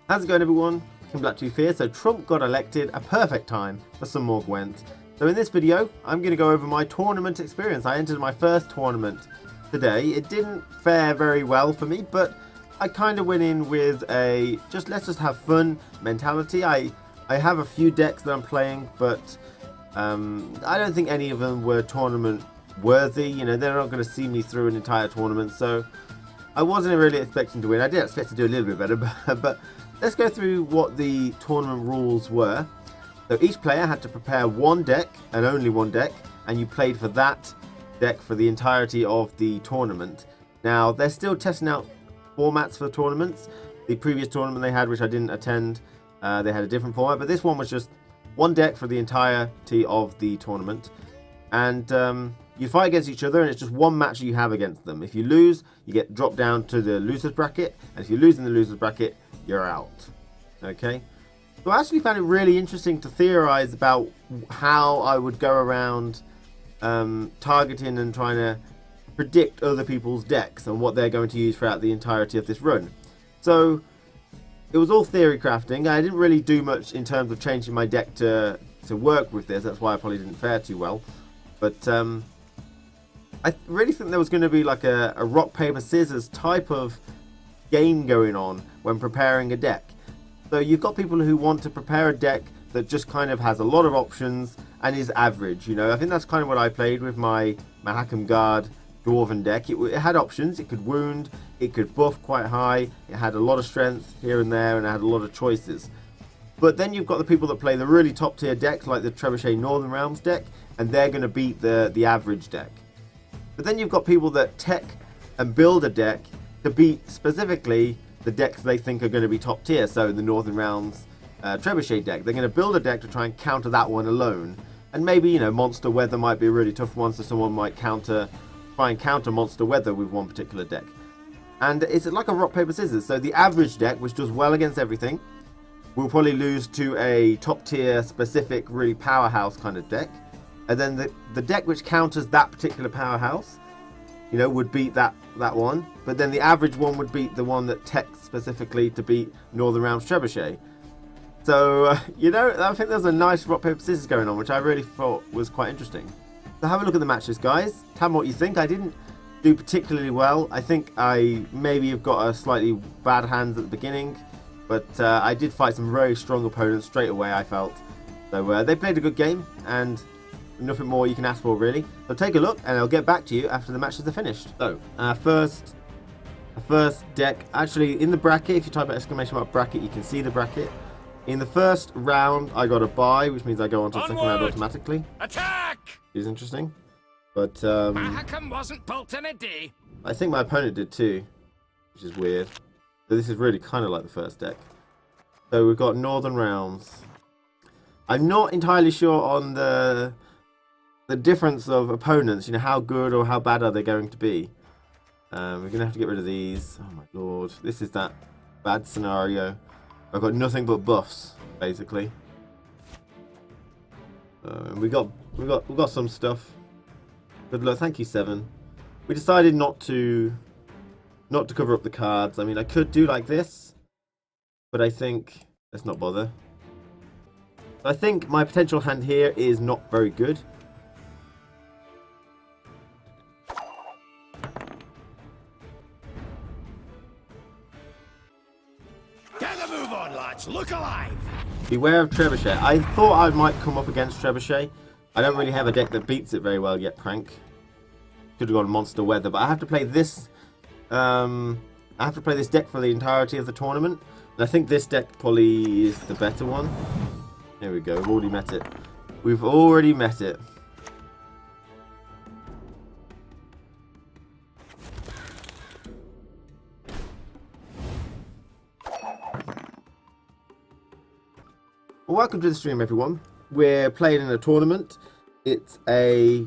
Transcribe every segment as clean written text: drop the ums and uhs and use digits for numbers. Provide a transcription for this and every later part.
How's it going, everyone? Kim Black Tooth here. So Trump got elected, a perfect time for some more Gwent. So in this video, I'm going to go over my tournament experience. I entered my first tournament today. It didn't fare very well for me, but I kind of went in with a let's just have fun mentality. I have a few decks that I'm playing, but I don't think any of them were tournament worthy. You know, they're not going to see me through an entire tournament, so I wasn't really expecting to win. I did expect to do a little bit better, but let's go through what the tournament rules were. So each player had to prepare one deck, and only one deck, and you played for that deck for the entirety of the tournament. Now, they're still testing out formats for tournaments. The previous tournament they had, which I didn't attend, they had a different format, but this one was just one deck for the entirety of the tournament. And you fight against each other, and it's just one match you have against them. If you lose, you get dropped down to the loser's bracket, and if you lose in the loser's bracket, you're out. Okay? So I actually found it really interesting to theorize about how I would go around targeting and trying to predict other people's decks and what they're going to use throughout the entirety of this run. So it was all theory crafting. I didn't really do much in terms of changing my deck to work with this. That's why I probably didn't fare too well. But I really think there was going to be like a rock, paper, scissors type of game going on when preparing a deck. So you've got people who want to prepare a deck that just kind of has a lot of options and is average. You know, I think that's kind of what I played with my Mahakam Guard Dwarven deck. It had options. It could wound, it could buff quite high, it had a lot of strength here and there, and it had a lot of choices. But then you've got the people that play the really top tier decks like the Trebuchet Northern Realms deck, and they're going to beat the average deck. But then you've got people that tech and build a deck to beat specifically the decks they think are going to be top tier. So the Northern Realms Trebuchet deck, they're going to build a deck to try and counter that one alone. And maybe, you know, Monster Weather might be a really tough one, so someone might try and counter Monster Weather with one particular deck. And it's like a rock, paper, scissors. So the average deck, which does well against everything, will probably lose to a top tier specific, really powerhouse kind of deck. And then the deck which counters that particular powerhouse, you know, would beat that one. But then the average one would beat the one that techs specifically to beat Northern Realms Trebuchet. So, you know, I think there's a nice rock, paper, scissors going on, which I really thought was quite interesting. So have a look at the matches, guys. Tell me what you think. I didn't do particularly well. I think I maybe have got a slightly bad hands at the beginning. But I did fight some very strong opponents straight away, I felt. So they played a good game, and nothing more you can ask for, really. So take a look, and I'll get back to you after the matches are finished. So, first deck, actually in the bracket, if you type !! bracket, you can see the bracket. In the first round, I got a bye, which means I go on to the second round automatically. Attack! Is interesting. But Mahakam wasn't built in a day. I think my opponent did too, which is weird. So this is really kind of like the first deck. So we've got Northern Realms. I'm not entirely sure on the difference of opponents. You know, how good or how bad are they going to be? We're going to have to get rid of these. Oh my lord. This is that bad scenario. I've got nothing but buffs, basically. We got some stuff. Good luck. Thank you, 7. We decided not to cover up the cards. I mean, I could do like this, but I think let's not bother. I think my potential hand here is not very good. Get a move on, lads. Look alive. Beware of Trebuchet. I thought I might come up against Trebuchet. I don't really have a deck that beats it very well yet, Prank. Could have gone Monster Weather, but I have to play this. I have to play this deck for the entirety of the tournament. And I think this deck probably is the better one. There we go. We've already met it. We've already met it. Well, welcome to the stream, everyone. We're playing in a tournament. It's I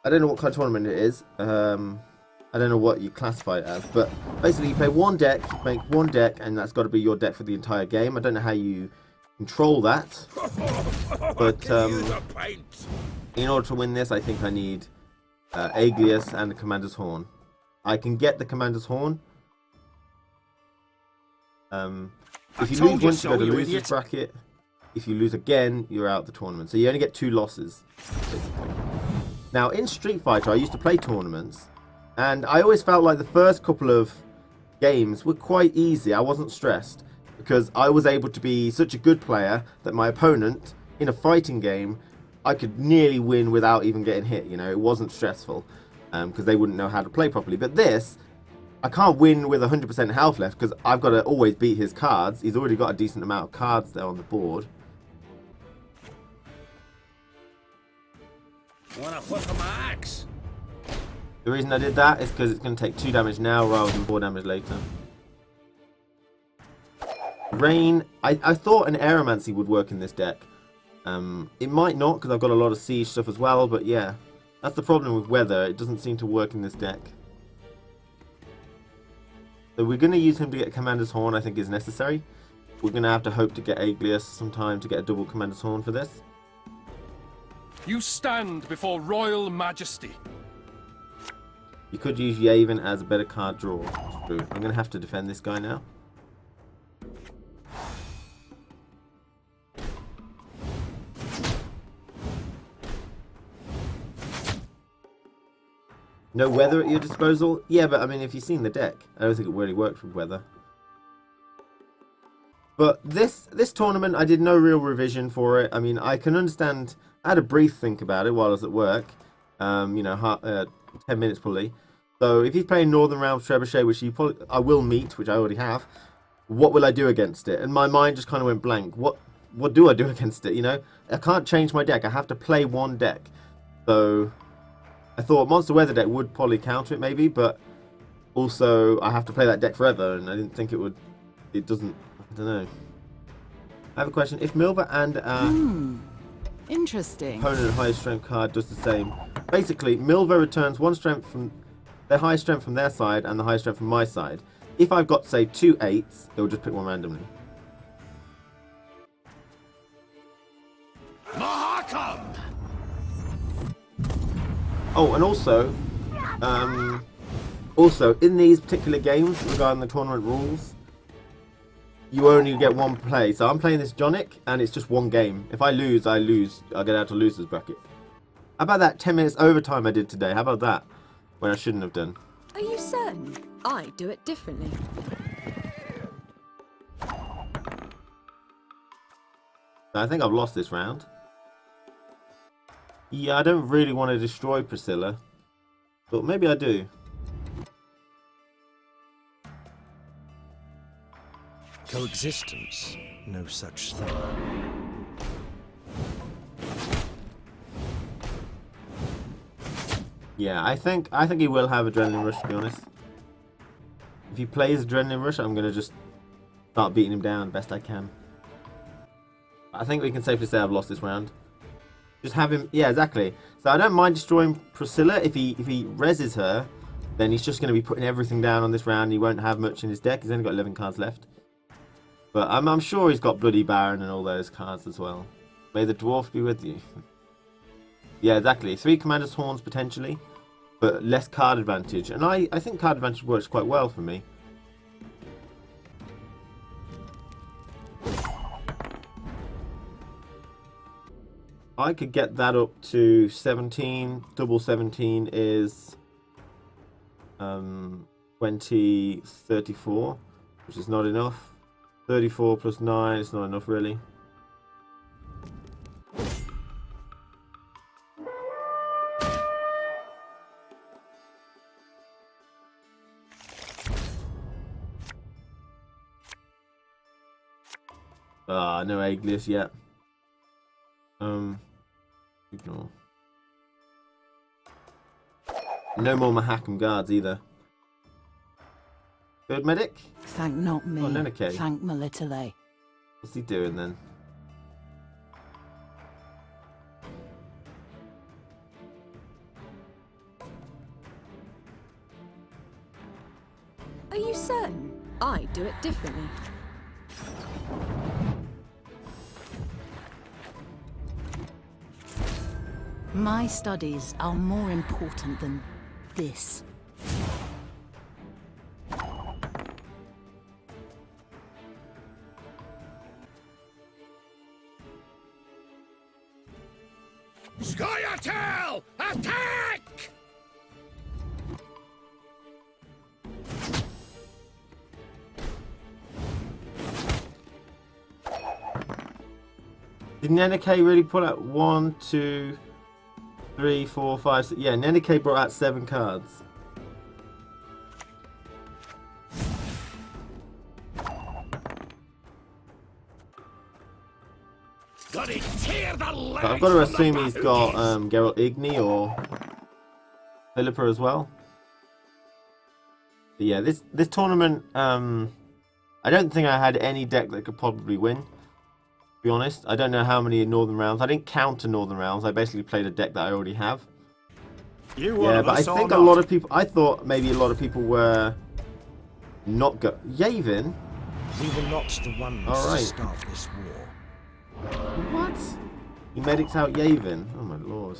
don't know what kind of tournament it is. I don't know what you classify it as, but basically you play one deck, you make one deck, and that's got to be your deck for the entire game. I don't know how you control that, but in order to win this, I think I need Aegius and the Commander's Horn. I can get the Commander's Horn, If you told lose you once, you so, go to you losers idiot. bracket. If you lose again, you're out the tournament. So you only get 2 losses, basically. Now, in Street Fighter, I used to play tournaments, and I always felt like the first couple of games were quite easy. I wasn't stressed, because I was able to be such a good player that my opponent, in a fighting game, I could nearly win without even getting hit. You know, it wasn't stressful, because they wouldn't know how to play properly. But this, I can't win with 100% health left, because I've got to always beat his cards. He's already got a decent amount of cards there on the board. Wanna whip my axe? The reason I did that is because it's going to take 2 damage now rather than 4 damage later. Rain, I thought an Aeromancy would work in this deck. It might not, because I've got a lot of siege stuff as well, but yeah. That's the problem with weather, it doesn't seem to work in this deck. So we're going to use him to get Commander's Horn, I think is necessary. We're going to have to hope to get Aglius sometime to get a double Commander's Horn for this. You stand before royal majesty. You could use Yavin as a better card draw. True. I'm going to have to defend this guy now. No weather at your disposal? Yeah, but I mean, if you've seen the deck, I don't think it really works with weather. But this tournament, I did no real revision for it. I mean, I can understand. I had a brief think about it while I was at work. You know, 10 minutes probably. So if he's playing Northern Realms Trebuchet, which I will meet, which I already have, what will I do against it? And my mind just kind of went blank. What do I do against it? You know, I can't change my deck. I have to play one deck. So I thought Monster Weather deck would probably counter it maybe, but also I have to play that deck forever, and I didn't think it would. It doesn't. I don't know. I have a question. If Milva and Interesting. opponent highest strength card does the same, basically Milva returns 1 strength from their highest strength from their side and the highest strength from my side. If I've got, say, 2 8s, it will just pick one randomly. Mahakam! Oh, and also in these particular games regarding the tournament rules, you only get 1 play. So I'm playing this Jonic, and it's just 1 game. If I lose, I lose. I'll get out of losers bracket. How about that 10 minutes overtime I did today? How about that? When I shouldn't have done. Are you certain? I do it differently. I think I've lost this round. Yeah, I don't really want to destroy Priscilla, but maybe I do. Coexistence, no such thing. Yeah, I think he will have Adrenaline Rush, to be honest. If he plays Adrenaline Rush, I'm going to just start beating him down best I can. I think we can safely say I've lost this round. Just have him... Yeah, exactly. So I don't mind destroying Priscilla. If he reses her, then he's just going to be putting everything down on this round. He won't have much in his deck. He's only got 11 cards left. But I'm sure he's got Bloody Baron and all those cards as well. May the Dwarf be with you. Yeah, exactly. 3 Commander's Horns potentially, but less card advantage. And I think card advantage works quite well for me. I could get that up to 17. Double 17 is 20, 34, which is not enough. 34 plus 9 is not enough really. No Aglius yet. Ignore. No more Mahakam guards either. Good medic? Thank not me. Oh, Nenike. Thank Melitele. What's he doing then? Are you certain? I do it differently. My studies are more important than this. Did Nenike really pull out 1, 2, 3, 4, 5, 6? Yeah, Nenike brought out 7 cards. Got it. Tear the But I've got to assume he's got Geralt Igni or Philippa as well. But yeah, this tournament, I don't think I had any deck that could probably win. To be honest, I don't know how many Northern rounds. I didn't count to Northern rounds. I basically played a deck that I already have. Yeah, but I think a lot of people. I thought maybe a lot of people were not go. Yavin. We were not the ones All right. to start this war. What? He medics out Yavin. Oh my lord.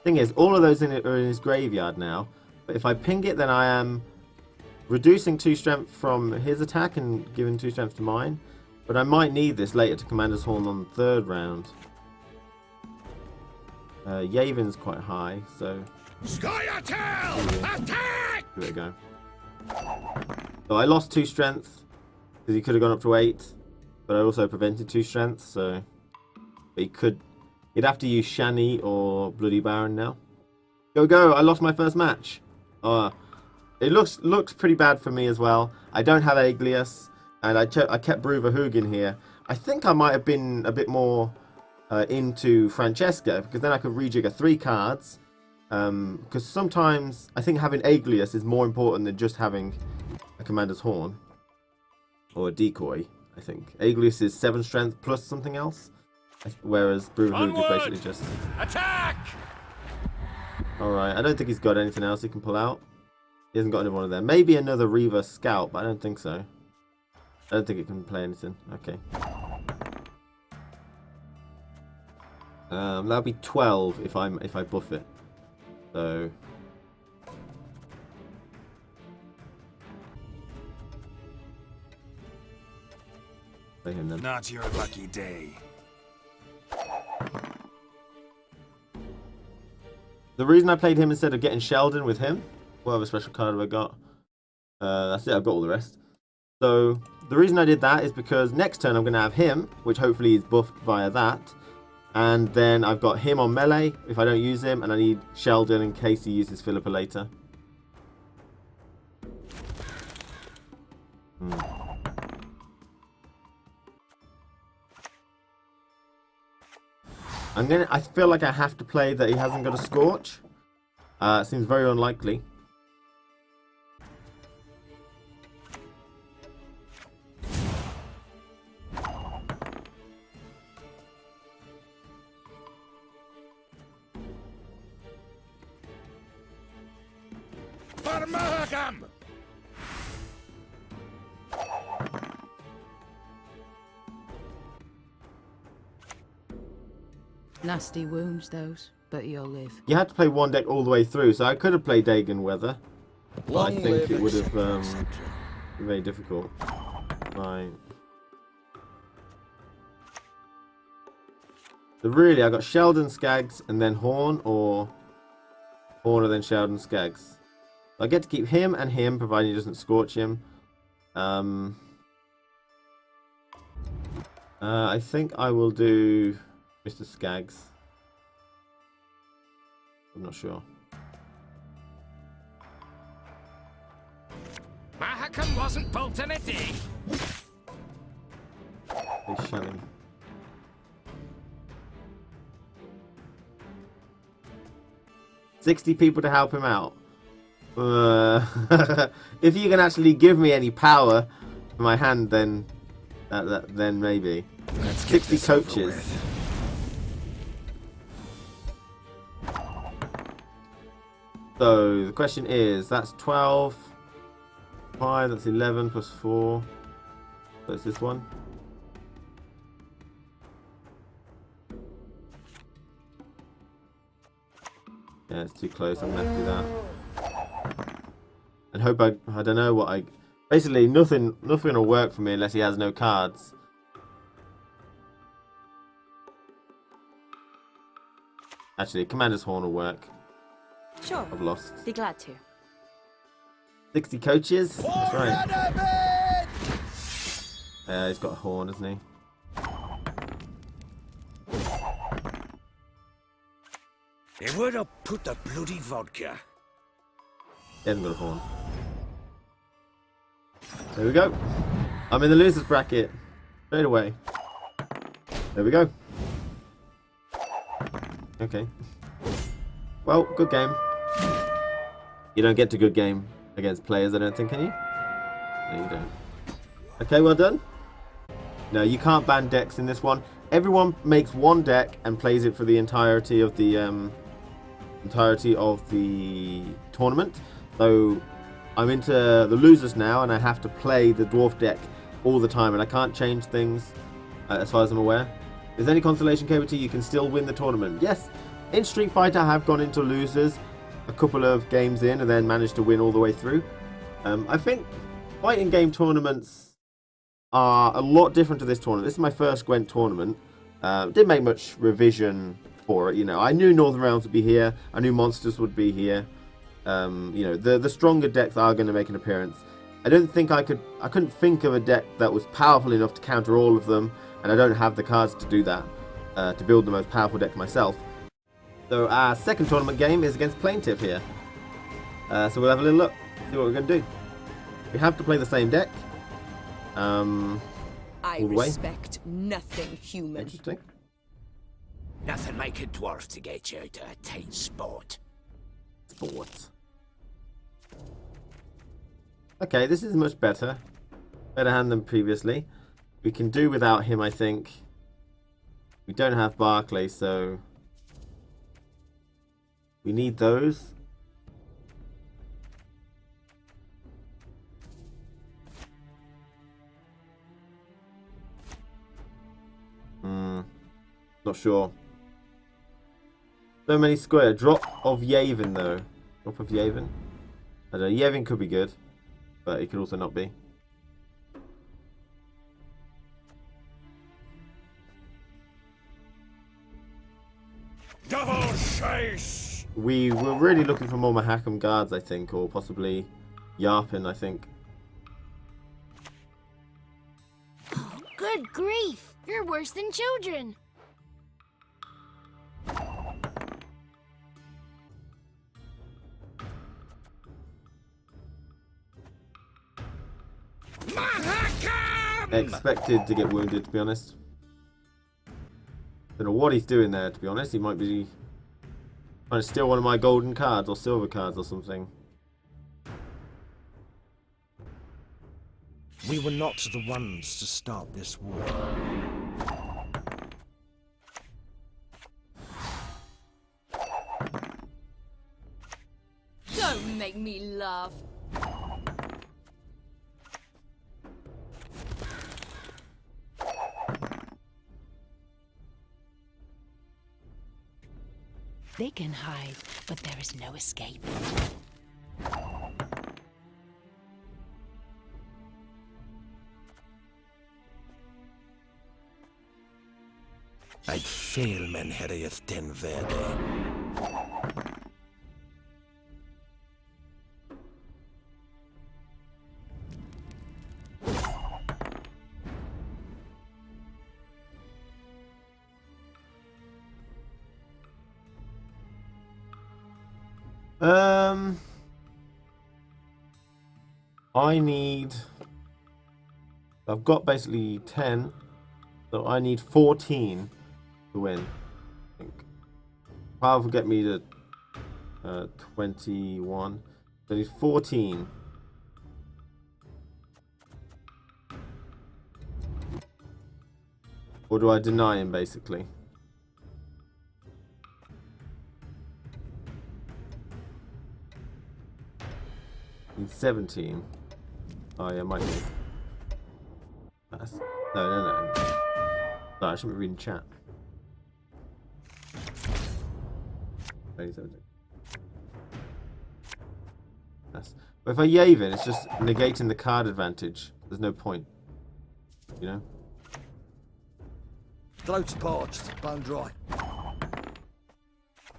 Thing is, all of those are in his graveyard now. But if I ping it, then I am reducing 2 strength from his attack and giving 2 strength to mine. But I might need this later to Commander's Horn on the 3rd round. Yavin's quite high, so... Scoia'tael! Attack! There we go. So I lost 2 strength, because he could have gone up to 8. But I also prevented 2 strength, so... But he'd have to use Shani or Bloody Baron now. Go! I lost my first match. It looks pretty bad for me as well. I don't have Aeglius, and I kept Bruverhoog in here. I think I might have been a bit more into Francesca, because then I could rejigger 3 cards. Because sometimes I think having Aeglius is more important than just having a Commander's Horn. Or a decoy, I think. Aeglius is 7 strength plus something else. Whereas Bruverhoog is basically just... Attack! Alright, I don't think he's got anything else he can pull out. He hasn't got another one of them. Maybe another Reaver Scout, but I don't think so. I don't think it can play anything. Okay. That'll be 12 if I buff it. So... play him then. Not your lucky day. The reason I played him instead of getting Sheldon with him, what other special card have I got? That's it, I've got all the rest. So, the reason I did that is because next turn I'm going to have him, which hopefully is buffed via that. And then I've got him on melee if I don't use him, and I need Sheldon in case he uses Philippa later. I feel like I have to play that he hasn't got a Scorch. It seems very unlikely. Farmagam! Nasty wounds, those, but you'll live. You had to play one deck all the way through, so I could have played Dagon Weather. But I think it would have been very difficult. Right. So really, I got Sheldon, Skaggs, and then Horn, or Horn and then Sheldon, Skaggs. I get to keep him and him, providing he doesn't scorch him. I think I will do Mr. Skaggs. I'm not sure. Mahakam wasn't built in a day. He's shelling. $60 people to help him out. If you can actually give me any power for my hand, then then maybe. 60 coaches. So the question is, that's 12, 5, that's 11 plus 4. So it's this one. Yeah, it's too close. I'm gonna have to do that. And hope I don't know what I. Basically, nothing will work for me unless he has no cards. Actually, Commander's Horn will work. Sure. I've lost. Be glad to. 60 coaches. That's right. He's got a horn, hasn't he? He would have put the bloody vodka. He hasn't got a pawn. There we go. I'm in the losers bracket. Straight away. There we go. Okay. Well, good game. You don't get to good game against players, I don't think, can you? No, you don't. Okay, well done. No, you can't ban decks in this one. Everyone makes one deck and plays it for the entirety of the tournament. So I'm into the losers now, and I have to play the dwarf deck all the time, and I can't change things as far as I'm aware. If there's any consolation, KBT, you can still win the tournament. Yes, in Street Fighter I have gone into losers a couple of games in and then managed to win all the way through. I think fighting game tournaments are a lot different to this tournament. This is my first Gwent tournament. Didn't make much revision for it, you know. I knew Northern Realms would be here. I knew Monsters would be here. You know, the stronger decks are going to make an appearance. I couldn't think of a deck that was powerful enough to counter all of them, and I don't have the cards to do that, to build the most powerful deck myself. So our second tournament game is against Plaintiff here. So we'll have a little look, see what we're going to do. We have to play the same deck. I respect nothing human. Interesting. Nothing like a dwarf to get you to a tight spot. Sports. Okay, this is much better. Better hand than previously. We can do without him, I think. We don't have Barclay, so we need those. Not sure. So many square. Drop of Yavin, though. Drop of Yavin. I don't know. Yavin could be good, but it could also not be. Double chase! We were really looking for more Mahakam guards, I think, or possibly Yarpin, I think. Oh, good grief! You're worse than children. Mahakam! Expected to get wounded, to be honest. Don't know what he's doing there, to be honest. He might be trying to steal one of my golden cards or silver cards or something. We were not the ones to start this war. Don't make me laugh. They can hide, but there is no escape. I'd fail men herrieth den verde. I've got basically 10, so I need 14 to win, I think. 12 will get me to 21. So I need 14. Or do I deny him, basically? Need 17. Oh yeah, might be. No. No, I shouldn't be reading chat. 17. But if I Yavin, it's just negating the card advantage. There's no point. You know? Throat's parched, bone dry.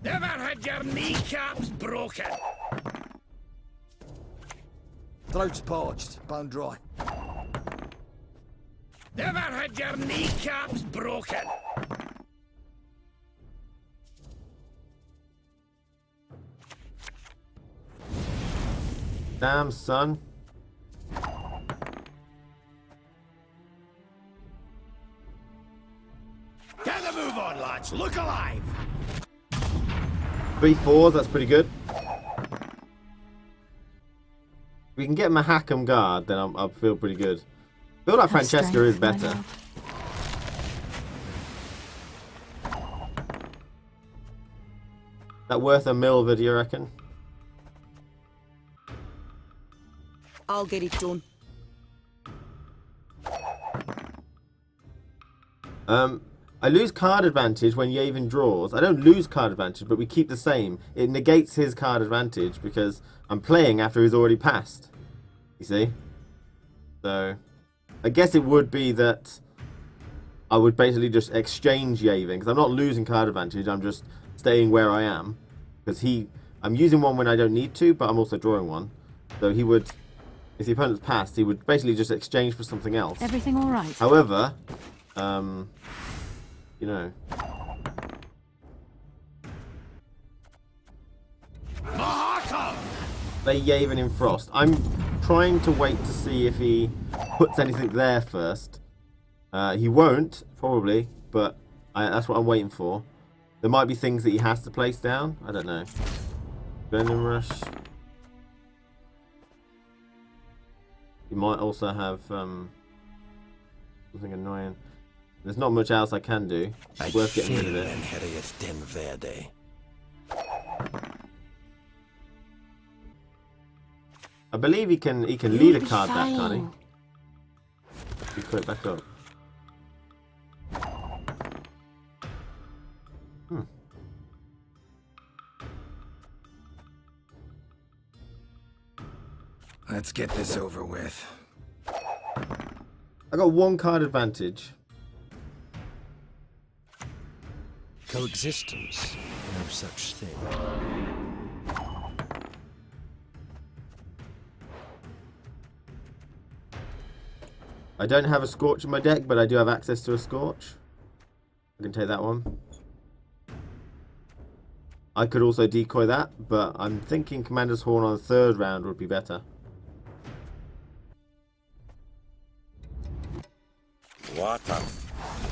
Never had your kneecaps broken. Throat's parched, bone dry. Never had your kneecaps broken. Damn, son. Get a move on, lads. Look alive. 3 4s, that's pretty good. If we can get Mahakam Guard, then I'll feel pretty good. I feel like Have Francesca strength, is my better. love. That worth a Milva, do you reckon? I'll get it done. I lose card advantage when Yavin draws. I don't lose card advantage, but we keep the same. It negates his card advantage because I'm playing after he's already passed. You see? So, I guess it would be that I would basically just exchange Yavin, because I'm not losing card advantage, I'm just staying where I am. Because I'm using one when I don't need to, but I'm also drawing one. So he would, if the opponent's passed, he would basically just exchange for something else. Everything all right? However, you know. Play Yavin in Frost. I'm trying to wait to see if he puts anything there first. He won't, probably, but that's what I'm waiting for. There might be things that he has to place down. I don't know. Adrenaline Rush. He might also have something annoying. There's not much else I can do. It's worth getting rid of it. I believe he can lead a card back, can't he? You put it back up. Let's get this over with. I got 1 card advantage. Coexistence. No such thing. I don't have a Scorch in my deck, but I do have access to a Scorch. I can take that one. I could also decoy that, but I'm thinking Commander's Horn on the 3rd round would be better. Water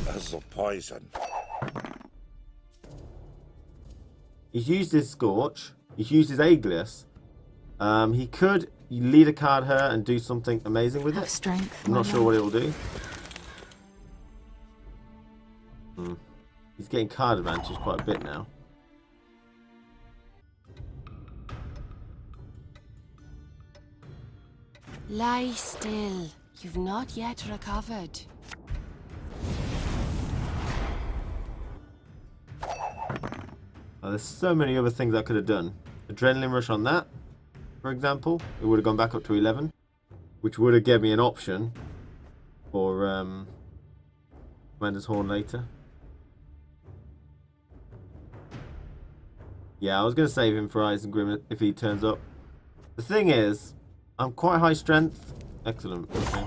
is the poison. He's used his Scorch. He's used his Aegis. He could lead a card her and do something amazing with Have it. strength, I'm my not sure love. what it will do. He's getting card advantage quite a bit now. Lie still. You've not yet recovered. Oh, there's so many other things I could have done. Adrenaline Rush on that, for example. It would have gone back up to 11, which would have given me an option for Commander's Horn later. Yeah, I was going to save him for Isengrim if he turns up. The thing is, I'm quite high strength. Excellent. Okay.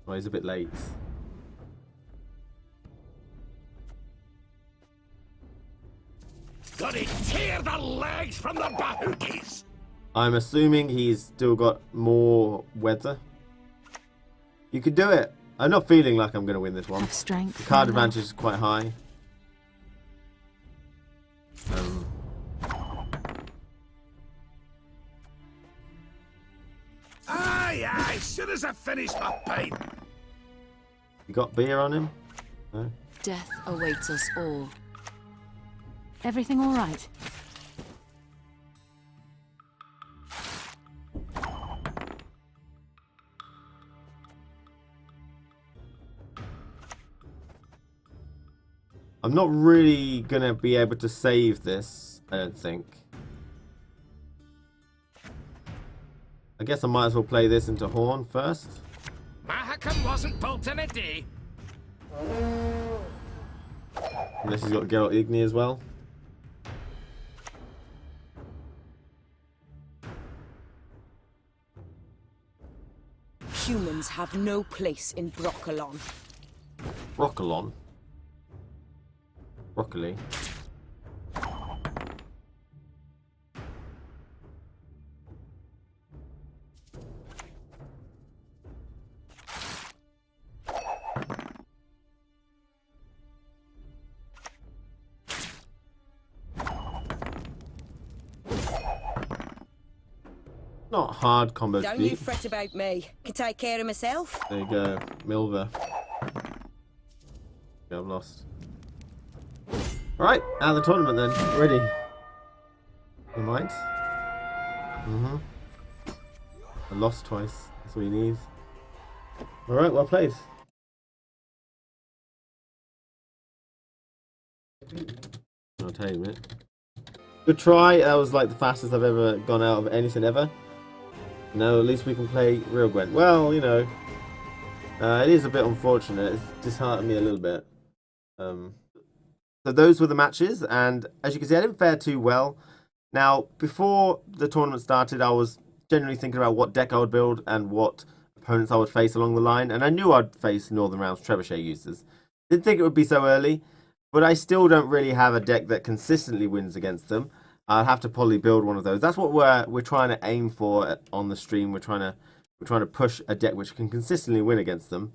Oh, he's a bit late. Gotta tear the legs from the bahookies. I'm assuming he's still got more weather. You could do it. I'm not feeling like I'm going to win this one. Have strength, The card my love. advantage is quite high. Aye, aye, soon as I finish my pint. You got beer on him? No? Death awaits us all. Everything all right? I'm not really going to be able to save this, I don't think. I guess I might as well play this into Horn first. Mahakam wasn't built in a day. Unless he's got Geralt Igni as well. have no place in Broccolon. Broccolon. Broccoli. Not hard combo to Don't you beat. fret about me. Can take care of myself. There you go, Milver. Yeah, I've lost. Alright, out of the tournament then. Ready. You mind? I lost twice. That's all you need. Alright, well played. I'll tell you a minute. Good try. That was like the fastest I've ever gone out of anything ever. No, at least we can play real Gwent. Well, you know, it is a bit unfortunate. It's disheartened me a little bit. So those were the matches, and as you can see, I didn't fare too well. Now, before the tournament started, I was generally thinking about what deck I would build and what opponents I would face along the line, and I knew I'd face Northern Realms Trebuchet users. Didn't think it would be so early, but I still don't really have a deck that consistently wins against them. I'll have to probably build one of those. That's what we're trying to aim for on the stream. We're trying to push a deck which can consistently win against them.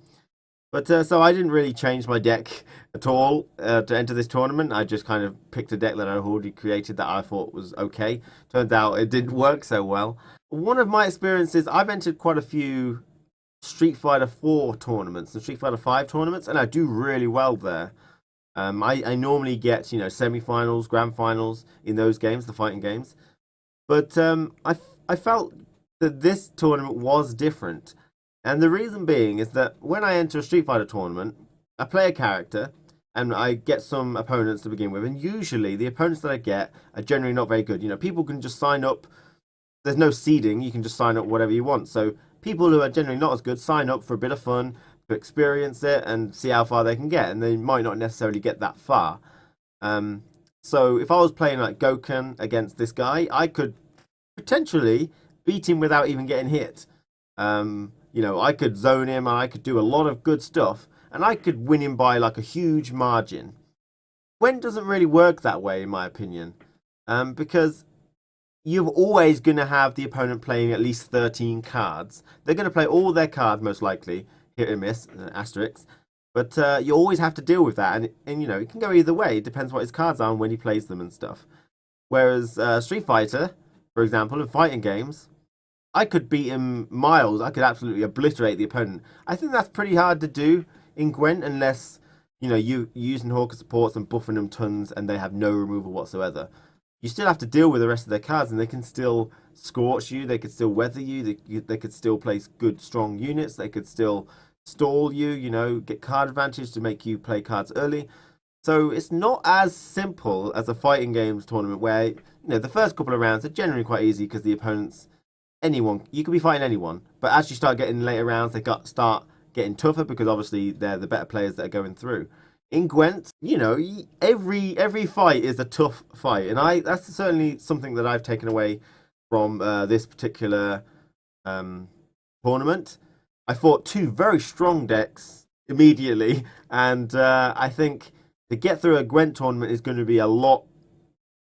But so I didn't really change my deck at all to enter this tournament. I just kind of picked a deck that I already created that I thought was okay. Turned out it didn't work so well. One of my experiences, I've entered quite a few Street Fighter 4 tournaments and Street Fighter 5 tournaments, and I do really well there. I normally get, you know, semi-finals, grand finals in those games, the fighting games. But I felt that this tournament was different. And the reason being is that when I enter a Street Fighter tournament, I play a character and I get some opponents to begin with. And usually the opponents that I get are generally not very good. You know, people can just sign up. There's no seeding. You can just sign up whatever you want. So people who are generally not as good sign up for a bit of fun, to experience it and see how far they can get, and they might not necessarily get that far. So if I was playing like Goken against this guy, I could potentially beat him without even getting hit. You know, I could zone him and I could do a lot of good stuff, and I could win him by like a huge margin. Gwent doesn't really work that way, in my opinion, because you're always going to have the opponent playing at least 13 cards. They're going to play all their cards, most likely, hit and miss, asterisks. But you always have to deal with that. And, you know, it can go either way. It depends what his cards are and when he plays them and stuff. Whereas Street Fighter, for example, in fighting games, I could beat him miles. I could absolutely obliterate the opponent. I think that's pretty hard to do in Gwent unless, you know, you're using Hawker supports and buffing them tons and they have no removal whatsoever. You still have to deal with the rest of their cards, and they can still scorch you, they could still weather you, they could still place good, strong units, they could still stall you, you know, get card advantage to make you play cards early. So it's not as simple as a fighting games tournament where, you know, the first couple of rounds are generally quite easy because the opponents, anyone, you could be fighting anyone. But as you start getting later rounds, they start getting tougher because obviously they're the better players that are going through. In Gwent, you know, every fight is a tough fight, and that's certainly something that I've taken away from this particular tournament. I fought two very strong decks immediately, and I think to get through a Gwent tournament is going to be a lot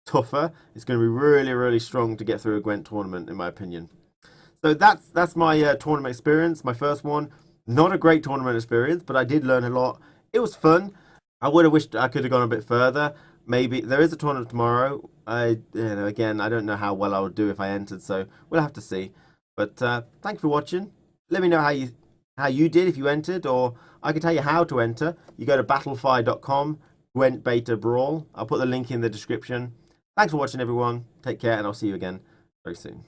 tougher. It's going to be really, really strong to get through a Gwent tournament, in my opinion. So that's my tournament experience, my first one. Not a great tournament experience, but I did learn a lot. It was fun. I would have wished I could have gone a bit further. Maybe there is a tournament tomorrow. Again, I don't know how well I would do if I entered, so we'll have to see. But thanks for watching. Let me know how you did if you entered, or I can tell you how to enter. You go to battlefy.com, Gwent Beta Brawl. I'll put the link in the description. Thanks for watching, everyone. Take care, and I'll see you again very soon.